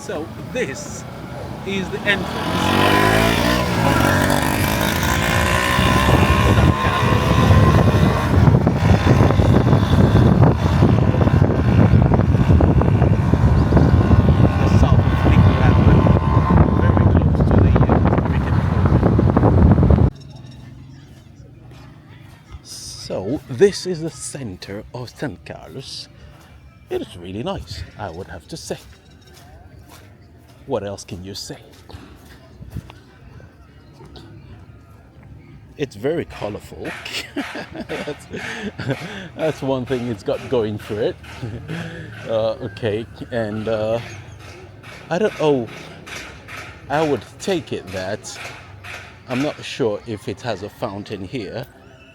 So this is the entrance. The south of Nicaragua, very close to the Recreational. So this is the center of San Carlos. It is really nice, I would have to say. What else can you say? It's very colorful. that's, that's one thing it's got going for it. Okay, and I don't know. I would take it that I'm not sure if it has a fountain here.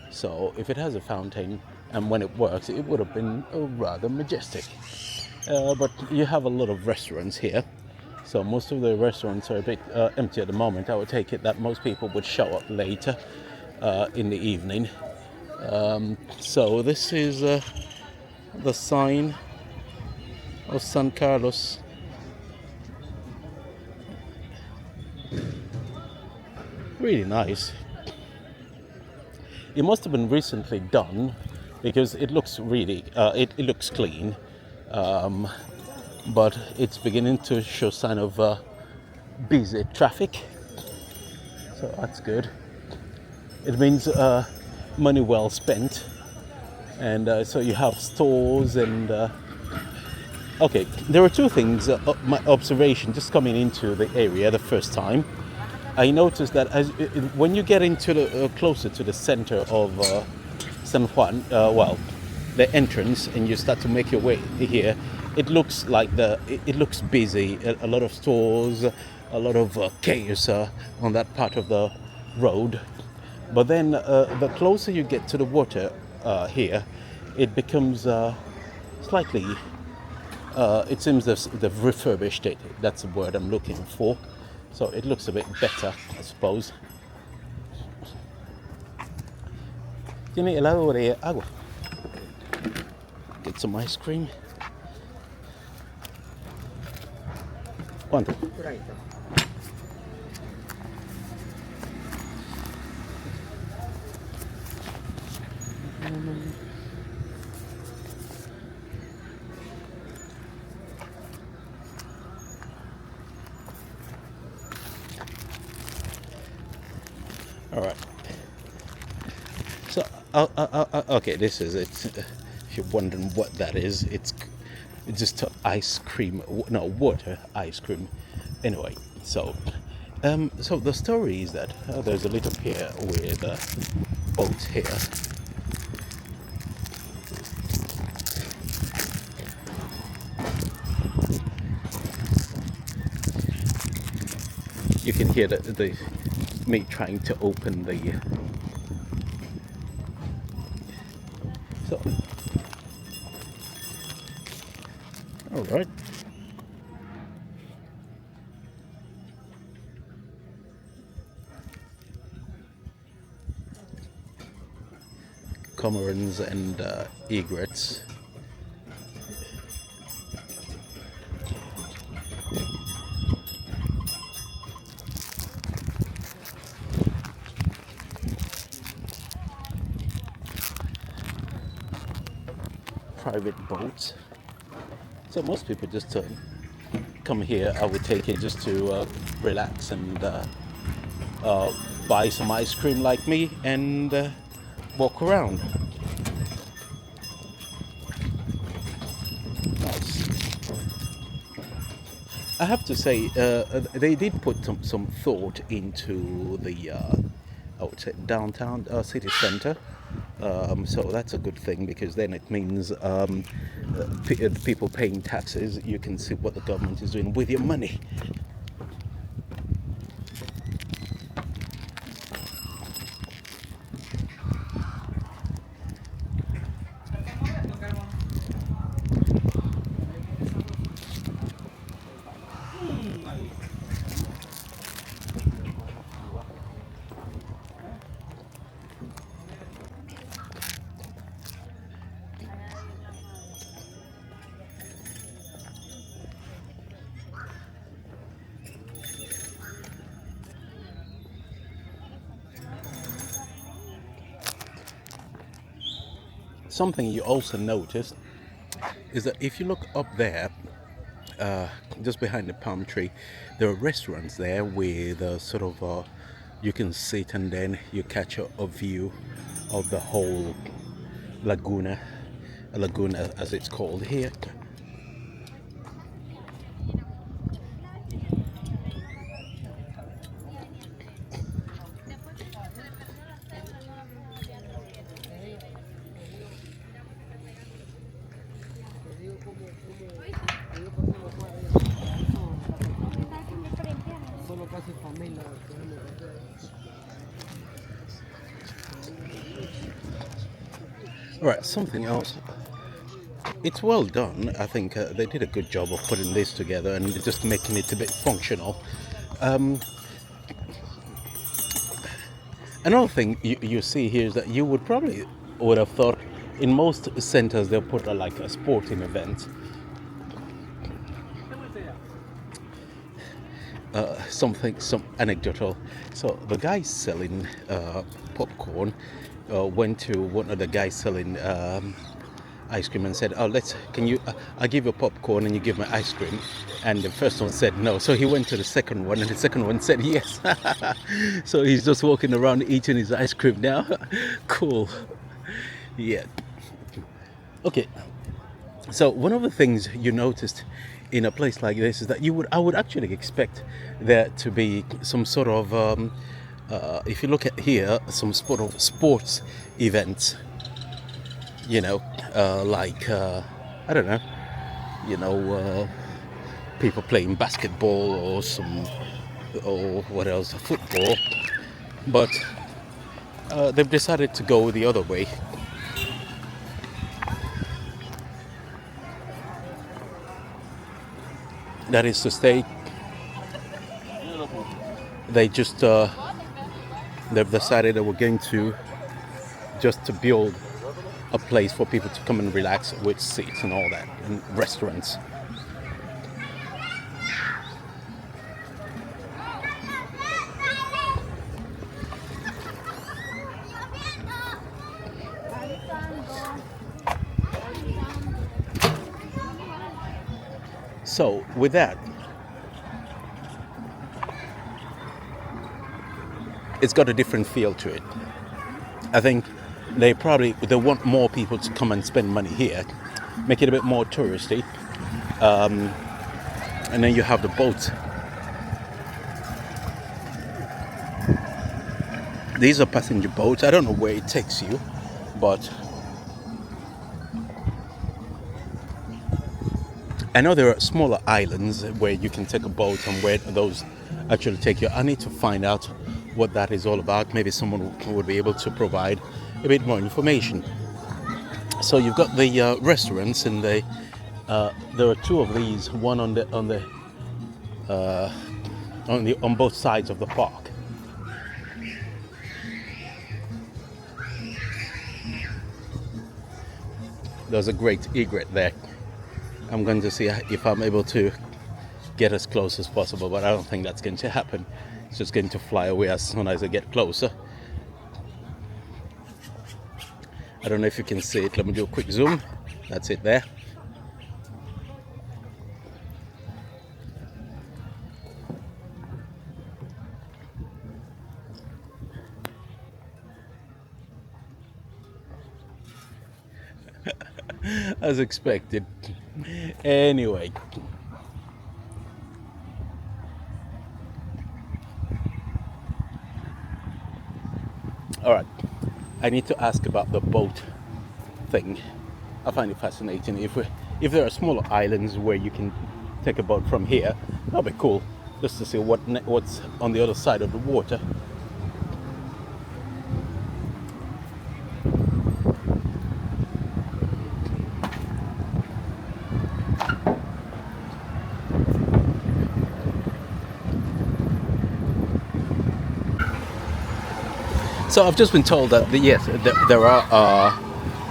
So if it has a fountain and when it works, it would have been rather majestic. But you have a lot of restaurants here. So most of the restaurants are a bit empty at the moment. I would take it that most people would show up later in the evening. So this is the sign of San Carlos. Really nice. It must have been recently done because it looks really, it looks clean. But it's beginning to show sign of busy traffic, so that's good. It means money well spent, and so you have stores and okay, there are two things. My observation just coming into the area the first time, I noticed that when you get into the closer to the center of San Juan, well, the entrance, and you start to make your way here, it looks like it looks busy. A lot of stores, a lot of chaos on that part of the road. But then the closer you get to the water here, it becomes slightly. It seems they've refurbished it. That's the word I'm looking for. So it looks a bit better, I suppose. Tiene helado de agua. Get some ice cream. ¿Cuánto? All right. So, okay, this is it. If you're wondering what that is, it's just ice cream. No, water ice cream. Anyway, so the story is that there's a little pier with boats here. You can hear the me trying to open the. So, all right. Cormorants and egrets. Private boats. So most people just come here. I would take it just to relax and buy some ice cream like me and walk around. Nice. I have to say, they did put some thought into the, I would say, downtown city center. So that's a good thing because then it means people paying taxes, you can see what the government is doing with your money. something you also notice is that if you look up there, just behind the palm tree, there are restaurants there with sort of you can sit and then you catch a view of the whole laguna, a lagoon as it's called here. All right, something else. It's well done. I think they did a good job of putting this together and just making it a bit functional. Another thing you see here is that you would have thought in most centers they'll put like a sporting event. Some anecdotal. So the guy selling popcorn went to one of the guys selling ice cream and said, "Oh, I'll give you popcorn and you give me ice cream." And the first one said no, so he went to the second one, and the second one said yes. So he's just walking around eating his ice cream now. Cool. Yeah. Okay. So one of the things you noticed in a place like this is that I would actually expect there to be some sort of if you look at here, some sort of sports events, like I don't know, people playing basketball or what else, football, but they've decided to go the other way. That is to say, they just they've decided that we're going to build a place for people to come and relax with seats and all that, and restaurants. So with that, it's got a different feel to it. I think they want more people to come and spend money here, make it a bit more touristy, and then you have the boats. These are passenger boats. I don't know where it takes you, but I know there are smaller islands where you can take a boat and where those actually take you. I need to find out what that is all about. Maybe someone would be able to provide a bit more information. So you've got the restaurants, and there are two of these, one on both sides of the park. There's a great egret there. I'm going to see if I'm able to get as close as possible, but I don't think that's going to happen. It's just going to fly away as soon as I get closer. I don't know if you can see it. Let me do a quick zoom. That's it there. As expected. Anyway. All right. I need to ask about the boat thing. I find it fascinating. If there are smaller islands where you can take a boat from here, that'll be cool. Just to see what's on the other side of the water. So I've just been told that there are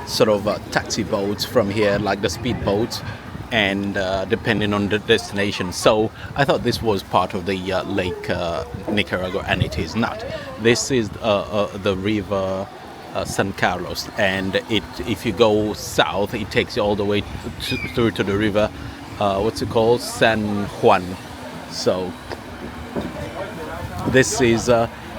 sort of taxi boats from here, like the speed boats, and depending on the destination. So I thought this was part of the Lake Nicaragua, and it is not. This is the river San Carlos, and if you go south, it takes you all the way through to the river. What's it called? San Juan. So this is.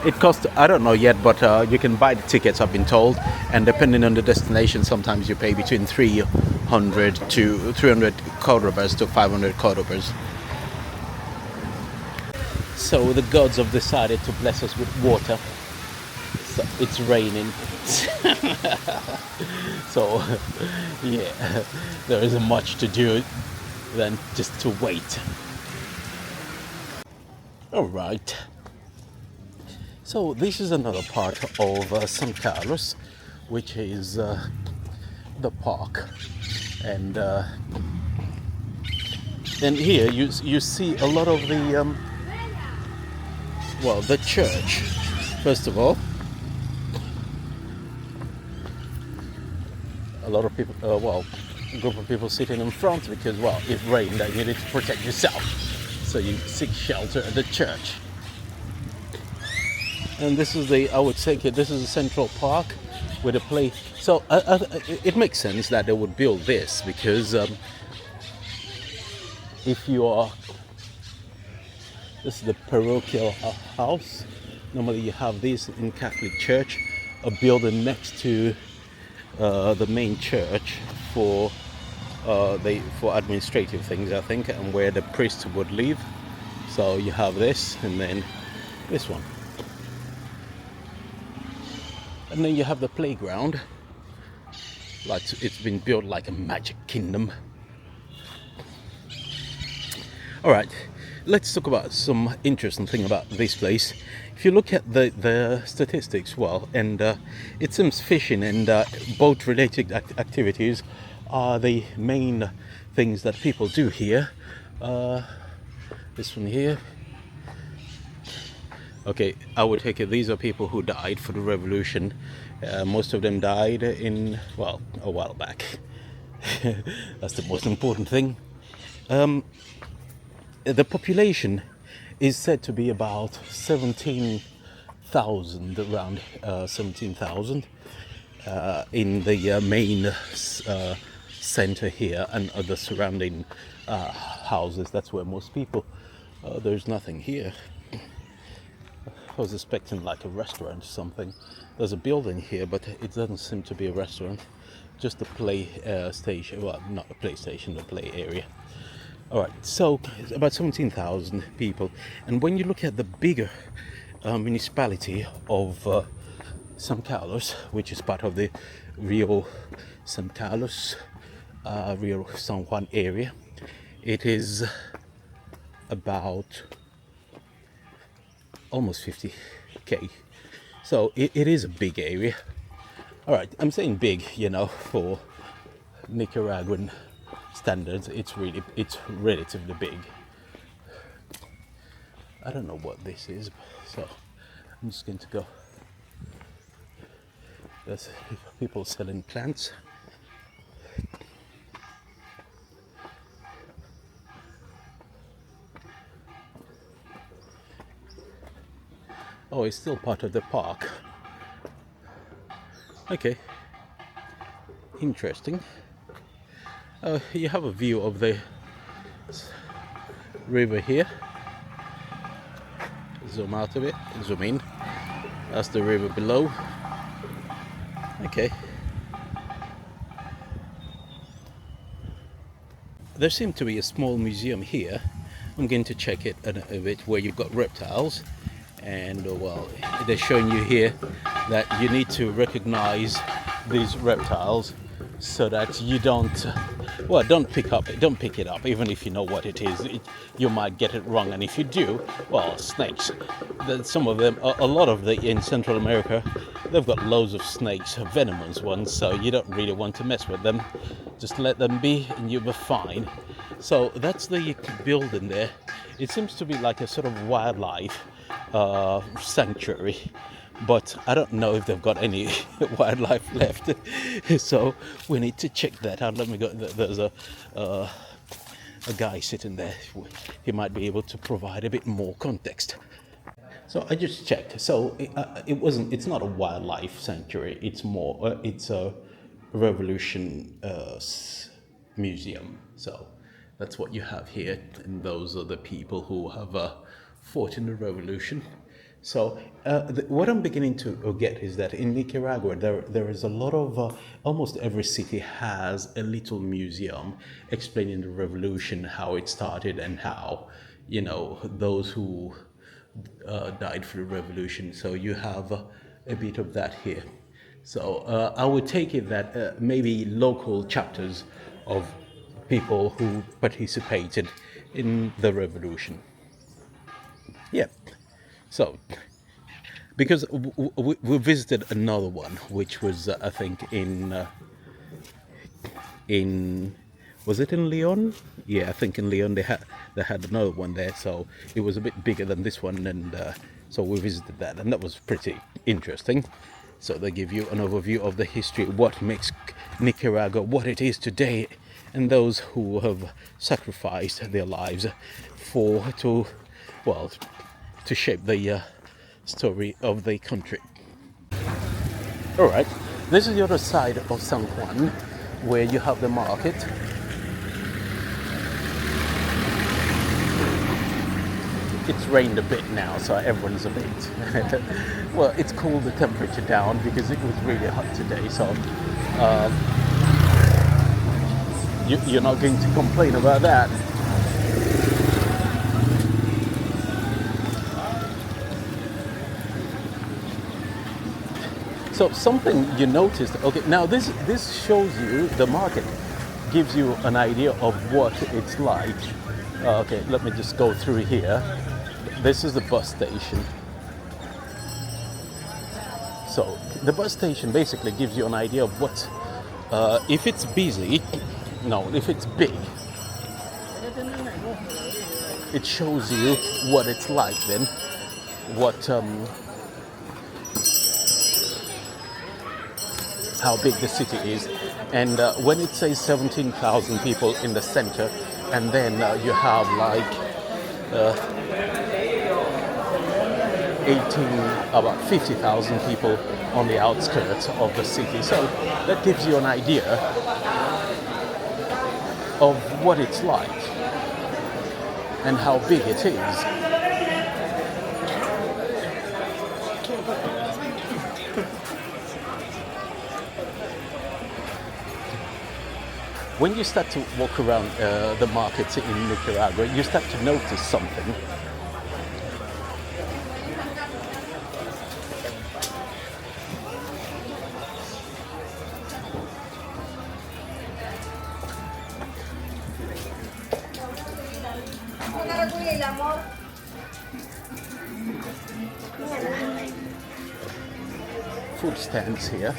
It costs, I don't know yet, but you can buy the tickets, I've been told, and depending on the destination, sometimes you pay between 300 cordobas to 500 cordobas. So the gods have decided to bless us with water. So it's raining. So yeah, there isn't much to do than just to wait. All right. So this is another part of San Carlos, which is the park, and here you see a lot of the the church. First of all, a lot of people, a group of people sitting in front because it rained and you need to protect yourself, so you seek shelter at the church. And this is I would say, this is a central park with a play. So it makes sense that they would build this because if you are, this is the parochial house. Normally you have this in Catholic Church, a building next to the main church for administrative things, I think, and where the priest would live. So you have this, and then this one. And then you have the playground, like it's been built like a magic kingdom. All right, let's talk about some interesting thing about this place. If you look at the statistics, it seems fishing and boat-related activities are the main things that people do here. This one here. Okay, I would take it these are people who died for the revolution. Most of them died a while back. That's the most important thing. The population is said to be about 17,000, around 17,000 in the main center here and the surrounding houses. That's where most people. There's nothing here. I was expecting like a restaurant or something. There's a building here, but it doesn't seem to be a restaurant. Just a play station. Well, not a play station, a play area. All right, so it's about 17,000 people. And when you look at the bigger municipality of San Carlos, which is part of the Rio San Carlos, Rio San Juan area, it is about almost 50k. So it is a big area. All right, I'm saying big, for Nicaraguan standards. It's relatively big. I don't know what this is, so I'm just going to go. There's people selling plants. Oh, it's still part of the park. Okay. Interesting. You have a view of the river here. Zoom out a bit, zoom in. That's the river below. Okay. There seems to be a small museum here. I'm going to check it a bit, where you've got reptiles. And they're showing you here that you need to recognize these reptiles so that you don't pick it up, even if you know what it is. You might get it wrong, and if you do, snakes. Some of them, a lot of in Central America, they've got loads of snakes, venomous ones, so you don't really want to mess with them. Just let them be and you'll be fine. So that's the building there. It seems to be like a sort of wildlife sanctuary, but I don't know if they've got any wildlife left. So we need to check that out. Let me go. There's a guy sitting there. He might be able to provide a bit more context. So I just checked. So it wasn't. It's not a wildlife sanctuary. It's more. It's a revolution museum. So that's what you have here, and those are the people who have fought in the revolution. So what I'm beginning to get is that in Nicaragua there is a lot of almost every city has a little museum explaining the revolution, how it started, and how those who died for the revolution. So you have a bit of that here. So I would take it that maybe local chapters of people who participated in the revolution. Yeah. So, because we visited another one, which was I think in was it in Lyon? Yeah, I think in Lyon they had another one there, so it was a bit bigger than this one, and so we visited that, and that was pretty interesting. So they give you an overview of the history, what makes Nicaragua what it is today, and those who have sacrificed their lives to shape the story of the country. All right, this is the other side of San Juan, where you have the market. It's rained a bit now, so everyone's a bit well, it's cooled the temperature down because it was really hot today, so you're not going to complain about that. So something you noticed, okay, now this shows you the market, gives you an idea of what it's like. Okay, let me just go through here. This is the bus station. So the bus station basically gives you an idea of what, if it's busy, no, if it's big, it shows you what it's like then, what, how big the city is. And when it says 17,000 people in the center, and then you have like about 50,000 people on the outskirts of the city. So that gives you an idea of what it's like and how big it is. When you start to walk around the markets in Nicaragua, you start to notice something. Food stands here.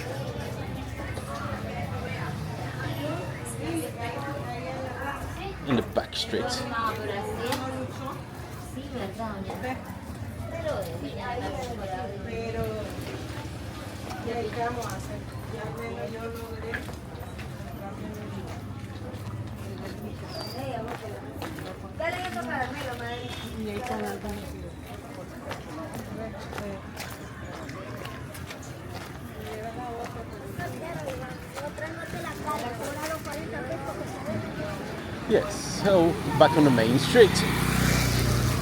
In the back street. Yes, so back on the main street.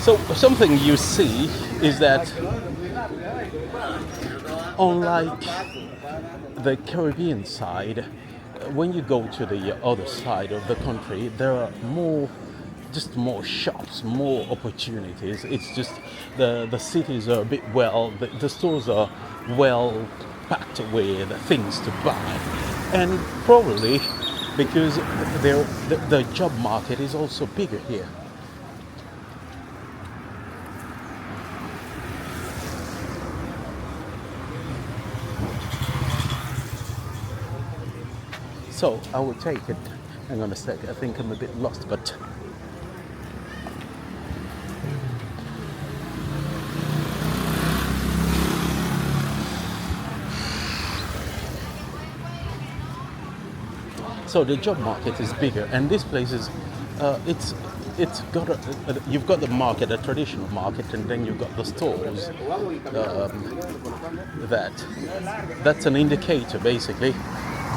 So something you see is that unlike the Caribbean side, when you go to the other side of the country, there are more shops, more opportunities. It's just the cities are a bit the stores are well packed with things to buy, and probably because the job market is also bigger here. So I will take it. Hang on a sec, I think I'm a bit lost, but so the job market is bigger, and this place is it's got you've got the market, a traditional market, and then you've got the stores. That's an indicator basically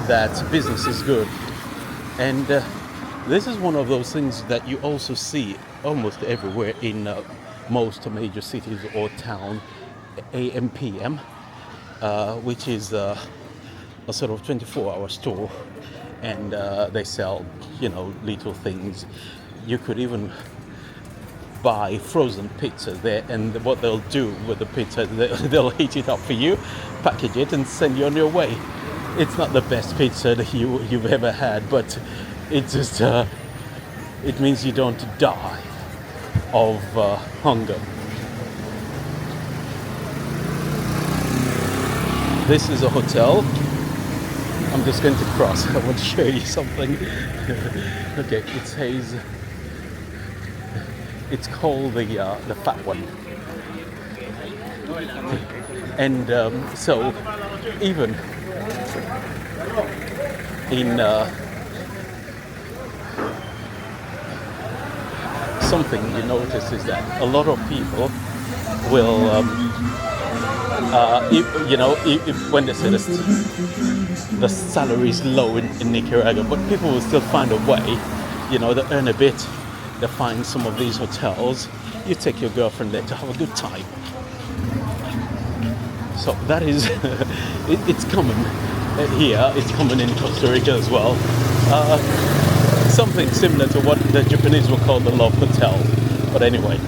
that business is good, and this is one of those things that you also see almost everywhere in most major cities or town, AM PM, which is a sort of 24-hour store, and they sell, little things. You could even buy frozen pizza there, and what they'll do with the pizza, they'll heat it up for you, package it, and send you on your way. It's not the best pizza that you've ever had, but it just it means you don't die of hunger. This is a hotel. I'm just going to cross. I want to show you something. Okay, it says it's called the Fat One, and so even in something you notice is that a lot of people will, if when they say the salary is low in Nicaragua, but people will still find a way, they earn a bit, they find some of these hotels, you take your girlfriend there to have a good time. So that is, it's common here, it's common in Costa Rica as well. Something similar to what the Japanese will call the love hotel. But anyway,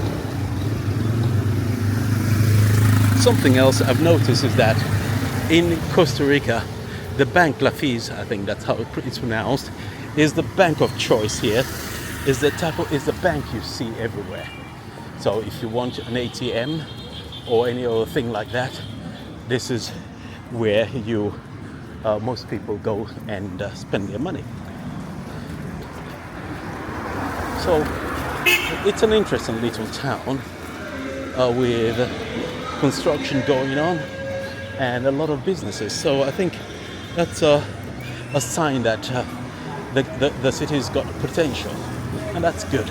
something else I've noticed is that in Costa Rica, the Bank La Fiz, I think that's how it's pronounced, is the bank of choice here. Is the bank you see everywhere. So if you want an ATM or any other thing like that, this is where most people go and spend their money. So it's an interesting little town with construction going on and a lot of businesses. So I think that's a sign that the city's got potential, and that's good.